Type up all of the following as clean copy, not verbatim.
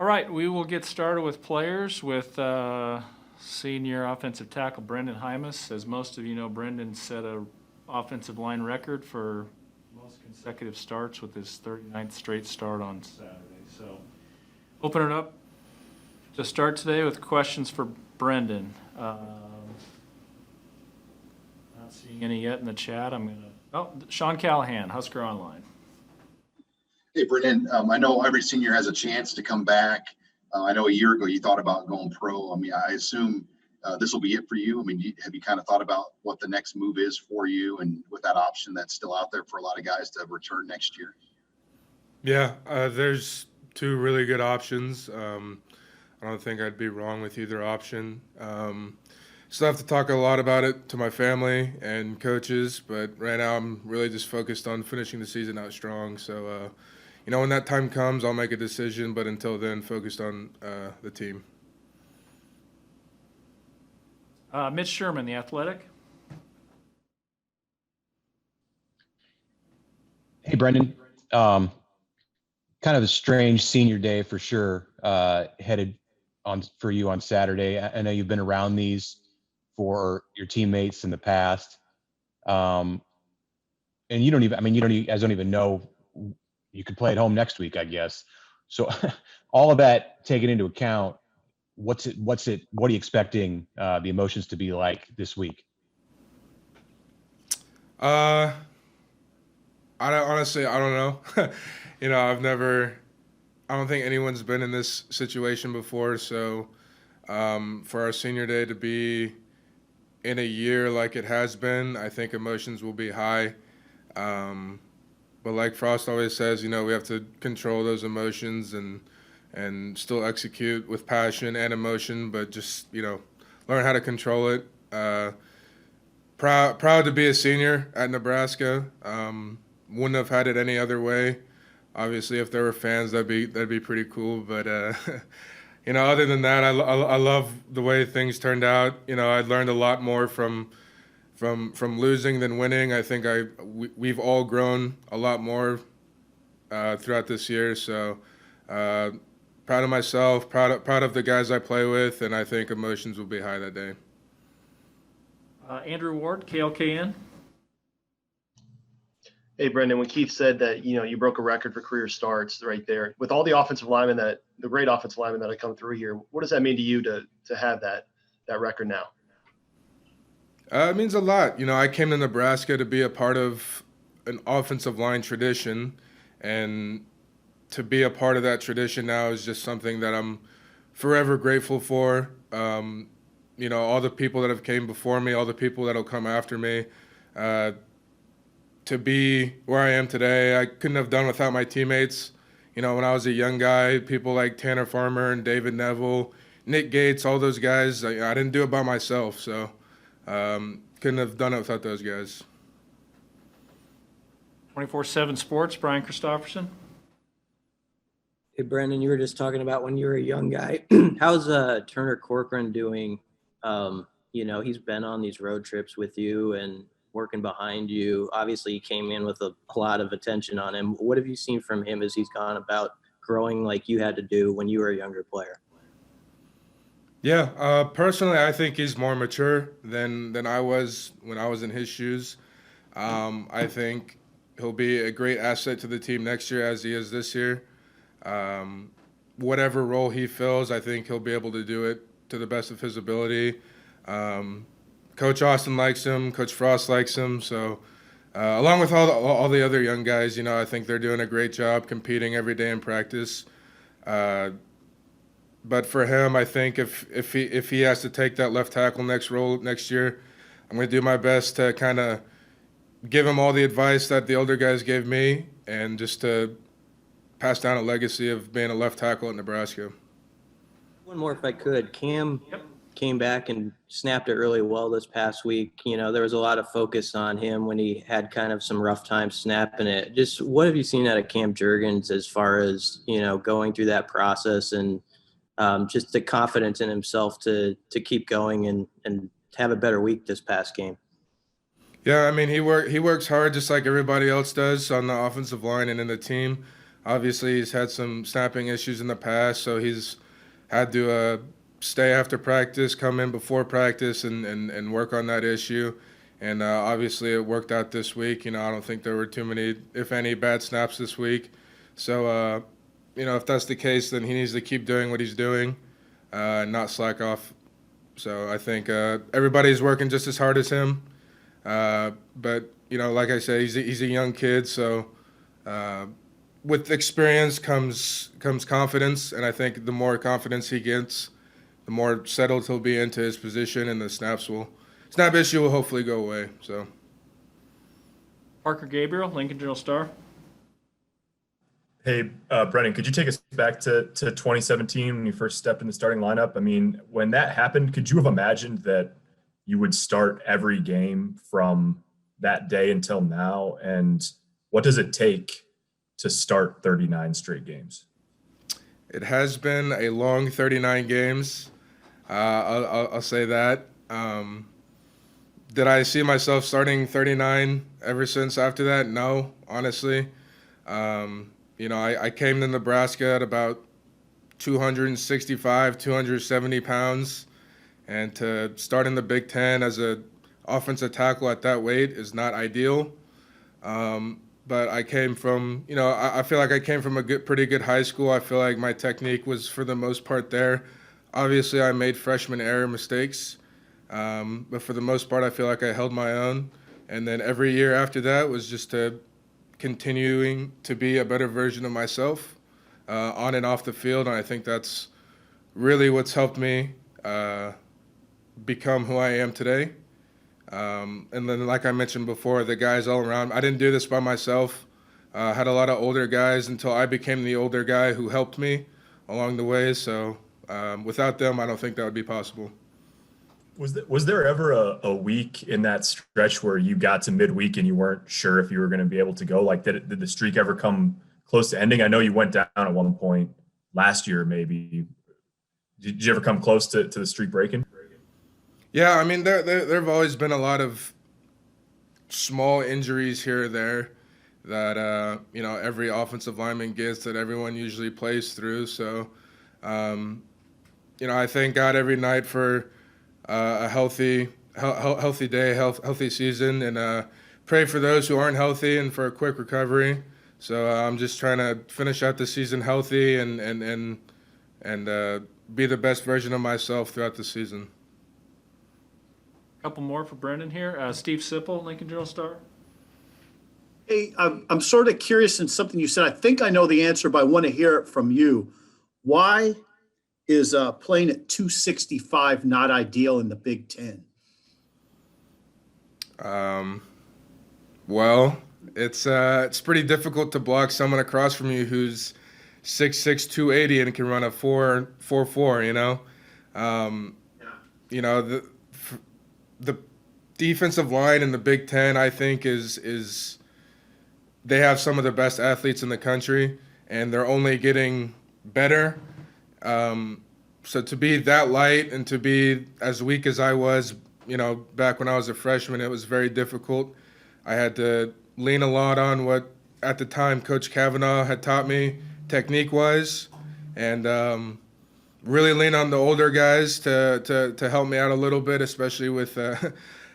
All right, we will get started with players with senior offensive tackle Brenden Jaimes. As most of you know, Brenden set a offensive line record for most consecutive starts with his 39th straight start on Saturday. So open it up to start today with questions for Brenden. Not seeing any yet in the chat. Sean Callahan, Husker Online. Hey, Brenden, I know every senior has a chance to come back. I know a year ago you thought about going pro. I mean, I assume this will be it for you. I mean, have you kind of thought about what the next move is for you and with that option that's still out there for a lot of guys to return next year? Yeah, there's two really good options. I don't think I'd be wrong with either option. Still have to talk a lot about it to my family and coaches, but right now I'm really just focused on finishing the season out strong. So, when that time comes, I'll make a decision, but until then, focused on the team. Mitch Sherman, The Athletic. Hey, Brenden. Kind of a strange senior day for sure, headed on for you on Saturday. I know you've been around these for your teammates in the past. And you guys don't even know you could play at home next week, I guess. So all of that taken into account, what are you expecting the emotions to be like this week? Honestly, I don't know. I don't think anyone's been in this situation before. So for our senior day to be in a year like it has been, I think emotions will be high. But like Frost always says, we have to control those emotions and still execute with passion and emotion, but just, learn how to control it. Proud to be a senior at Nebraska. Wouldn't have had it any other way. Obviously, if there were fans, that'd be pretty cool. But other than that, I love the way things turned out. I learned a lot more from losing than winning. I think we've all grown a lot more throughout this year. So proud of myself, proud of the guys I play with, and I think emotions will be high that day. Andrew Ward, KLKN. Hey, Brenden, when Keith said that, you broke a record for career starts right there, with all the great offensive linemen that have come through here, what does that mean to you to have that record now? It means a lot. I came to Nebraska to be a part of an offensive line tradition, and to be a part of that tradition now is just something that I'm forever grateful for. All the people that have came before me, all the people that will come after me. To be where I am today, I couldn't have done without my teammates. When I was a young guy, people like Tanner Farmer and David Neville, Nick Gates, all those guys, I didn't do it by myself. So couldn't have done it without those guys. 24/7 Sports, Brian Christopherson. Hey, Brenden, you were just talking about when you were a young guy. How's Turner Corcoran doing? He's been on these road trips with you and working behind you. Obviously, he came in with a lot of attention on him. What have you seen from him as he's gone about growing like you had to do when you were a younger player? Yeah, personally, I think he's more mature than I was when I was in his shoes. I think he'll be a great asset to the team next year as he is this year. Whatever role he fills, I think he'll be able to do it to the best of his ability. Coach Austin likes him. Coach Frost likes him. So along with all the other young guys, I think they're doing a great job competing every day in practice. But for him, I think if he has to take that left tackle role next year, I'm going to do my best to kind of give him all the advice that the older guys gave me, and just to pass down a legacy of being a left tackle at Nebraska. One more, if I could. Cam came back and snapped it really well this past week. There was a lot of focus on him when he had kind of some rough time snapping it. Just what have you seen out of Cam Jurgens as far as, going through that process and just the confidence in himself to keep going and have a better week this past game? Yeah, I mean, he works hard just like everybody else does on the offensive line and in the team. Obviously, he's had some snapping issues in the past, so he's had to stay after practice, come in before practice, and work on that issue. And obviously, it worked out this week. I don't think there were too many, if any, bad snaps this week. So, if that's the case, then he needs to keep doing what he's doing, and not slack off. So I think everybody's working just as hard as him. But like I said, he's a young kid, so with experience comes confidence, and I think the more confidence he gets, the more settled he'll be into his position, and the snap issue will hopefully go away. So Parker Gabriel, Lincoln Journal-Star. Hey, Brendan, could you take us back to 2017 when you first stepped in the starting lineup? I mean, when that happened, could you have imagined that you would start every game from that day until now? And what does it take to start 39 straight games? it has been a long 39 games. I'll say that. Did I see myself starting 39 ever since after that? No, honestly. I came to Nebraska at about 265, 270 pounds, and to start in the Big Ten as a offensive tackle at that weight is not ideal. But I came from, I feel like I came from a pretty good high school. I feel like my technique was for the most part there. Obviously, I made freshman error mistakes, but for the most part, I feel like I held my own. And then every year after that was just continuing to be a better version of myself on and off the field. And I think that's really what's helped me become who I am today. And then, like I mentioned before, the guys all around, I didn't do this by myself. I had a lot of older guys until I became the older guy who helped me along the way. So without them, I don't think that would be possible. Was there ever a week in that stretch where you got to midweek and you weren't sure if you were going to be able to go? Like, did the streak ever come close to ending? I know you went down at one point last year, maybe. Did you ever come close to the streak breaking? Yeah, I mean, there have always been a lot of small injuries here or there that, every offensive lineman gets, that everyone usually plays through. So, I thank God every night for a healthy day, healthy season, and pray for those who aren't healthy and for a quick recovery. So I'm just trying to finish out the season healthy and be the best version of myself throughout the season. Couple more for Brendan here. Steve Sipple, Lincoln Journal-Star. Hey, I'm sort of curious in something you said. I think I know the answer, but I want to hear it from you. Why is playing at 265 not ideal in the Big Ten? Well, it's pretty difficult to block someone across from you who's 6'6", 280 and can run a 4.44. The defensive line in the Big Ten, I think, is they have some of the best athletes in the country, and they're only getting better. So to be that light and to be as weak as I was, back when I was a freshman, it was very difficult. I had to lean a lot on what, at the time, Coach Kavanaugh had taught me technique-wise, and really lean on the older guys to help me out a little bit, especially with the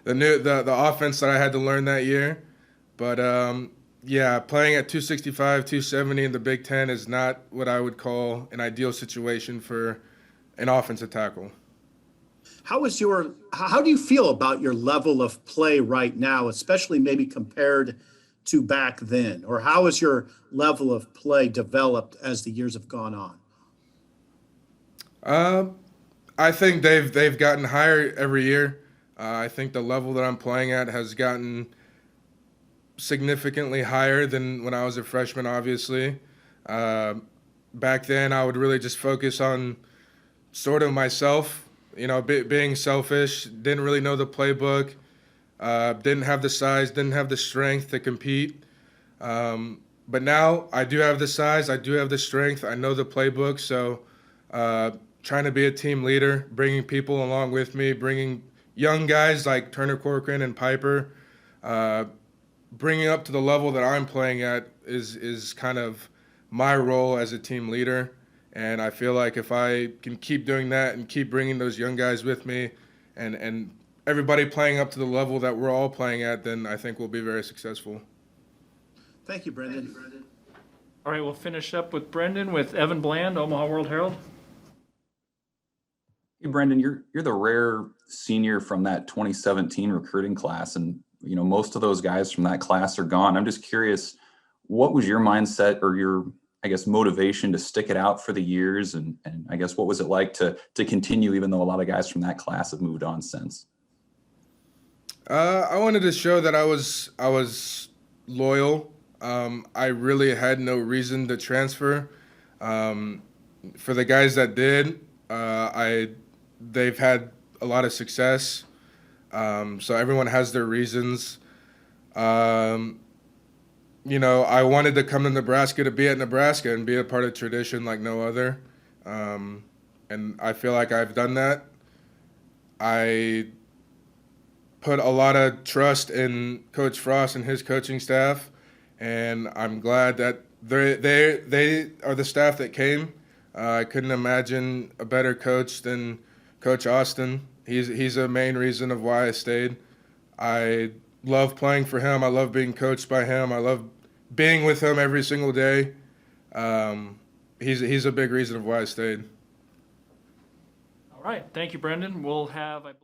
offense that I had to learn that year. But playing at 265, 270 in the Big Ten is not what I would call an ideal situation for an offensive tackle. How do you feel about your level of play right now, especially maybe compared to back then? Or how has your level of play developed as the years have gone on? I think they've gotten higher every year. I think the level that I'm playing at has gotten significantly higher than when I was a freshman, obviously. Back then, I would really just focus on sort of myself, being selfish, didn't really know the playbook, didn't have the size, didn't have the strength to compete. But now I do have the size, I do have the strength, I know the playbook, so trying to be a team leader, bringing people along with me, bringing young guys like Turner Corcoran and Piper, bringing up to the level that I'm playing at is kind of my role as a team leader. And I feel like if I can keep doing that and keep bringing those young guys with me and everybody playing up to the level that we're all playing at, then I think we'll be very successful. Thank you, Brenden. All right, we'll finish up with Brenden with Evan Bland, Omaha World Herald. Hey, Brenden, you're the rare senior from that 2017 recruiting class, and most of those guys from that class are gone. I'm just curious, what was your mindset or your, I guess, motivation to stick it out for the years, and I guess what was it like to continue even though a lot of guys from that class have moved on since? I wanted to show that I was loyal. I really had no reason to transfer. For the guys that did, they've had a lot of success. So everyone has their reasons. I wanted to come to Nebraska to be at Nebraska and be a part of tradition like no other. And I feel like I've done that. I put a lot of trust in Coach Frost and his coaching staff, and I'm glad that they are the staff that came. I couldn't imagine a better coach than Coach Austin. He's a main reason of why I stayed. I love playing for him. I love being coached by him. I love being with him every single day. He's a big reason of why I stayed. All right, thank you, Brenden. We'll have, I believe.